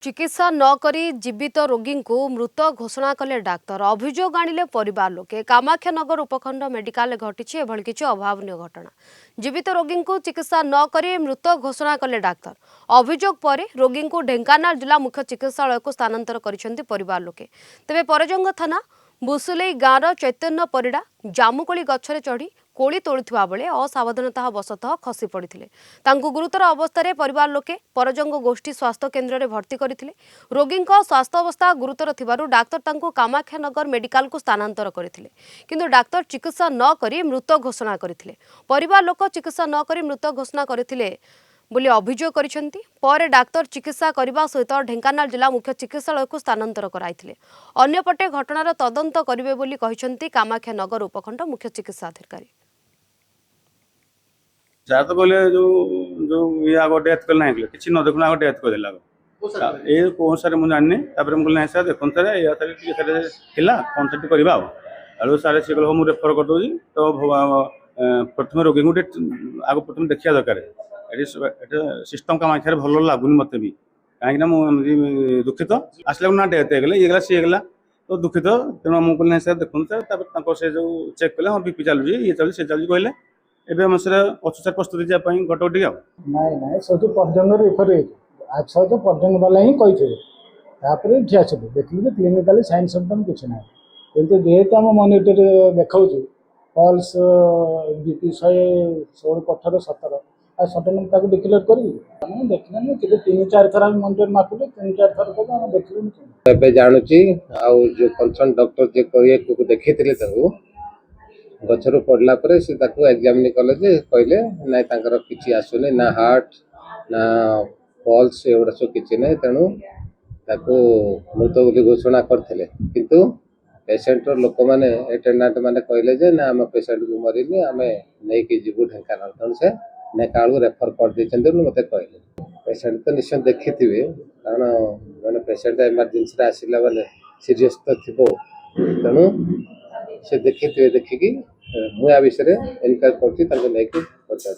चिकित्सा नक जीवित रोगी को मृत घोषणा कले डाक्तर अभियोग आणिले परिवार लोके कामाख्यानगर उपखंड मेडिकल घटी एभली किसी अभावन घटना जीवित रोगी को चिकित्सा नक मृत घोषणा कले डाक्तर अभियोग पर रोगी को ढेंकानाल जिला मुख्य चिकित्सालय को स्थानांतर कर परिवार लोके तेबे परजंग थाना बुसुलेई गाँव चैतन्य परिडा जामुकोली गछरे चढ़ी कोली तोलुवा बेले असावधानता वशतः खसी पड़ते गुरुतर अवस्था परिवार लोके परजंग गोष्ठी स्वास्थ्य केन्द्र में भर्ती करते रोगी स्वास्थ्य अवस्था गुरुतर थिबारु डाक्तर कामाख्यानगर मेडिकल को स्थानांतर करते किंतु डाक्तर चिकित्सा न करी मृत घोषणा करते परिवार लोक चिकित्सा न करी मृत घोषणा करते बोली अभियोग करिसेंती पर डाक्तर चिकित्सा करने सहित ढेंकानाल जिला मुख्य चिकित्सालय को स्थानांतर कराइथिले अन्यपटे घटनार तदंत करिवे बोली कहिसेंती कामाख्यानगर उपखंड मुख्य चिकित्सा अधिकारी जा तो कहले जो ये आगो डेथ कर नहीं किसी न देखुना आगो डेथ कर देला ए कोन सारे मु जाननी तापर हम कहले सर देखन सर या सर की सर थिला कॉन्सेप्ट करबा आलो सर से कहलो मु रेफर कर दोजी तो प्रथम रोगी गुटे आगो प्रथम देखिया दरकार सिस्टम काम आखिर भल लगुनि मत भी कहीं दुखित आसला ना डेथ हो ये गला सी गला तो दुखित तेणु मुझे कहना सर देखो सर से जो चेक कले हाँ बीपी चलुची ये चलुची से चलुची कहले एवं सर अच्छे सर प्रस्तुति जापाई घटोटी ना सब पर्यटन रिफर आज सहित पर्यटन वाला ही कही इठी आसलु देखिए क्लिनिकाली साइन सिम्पटम किसी ना कितु जेहेतु आम मनिटर देखा पल्स बीपी 116/18/17 सडन डिक्लेयर कर देखना कि 3-4 थर मनिटर मापुले 3-4 थर तक आम देखिए जानूची जो कंसर्न डॉक्टर जे को देखी गचर पड़ला से एग्जामिन कले कहले ना किसी आसुनी ना हार्ट ना पल्स एगुड़ा सब किसी ना तेणु मृत बोली घोषणा करते किंतु पेसेंटर लोक मैंने अटेंडेंट मैंने कहले ना आम पेसेंट को मरीनी आम नहीं जीवु ढेंकानाल तेणु से नेकाल रेफर कर देते मत कहले पेसेंट तो निश्चय देखी थे कारण मैंने पेसेंट इमरजेंसी आसला बेले सीरीयस तो थी तेणु से देखी देखिकी मुझे विषय इनक्वारी कर पचार।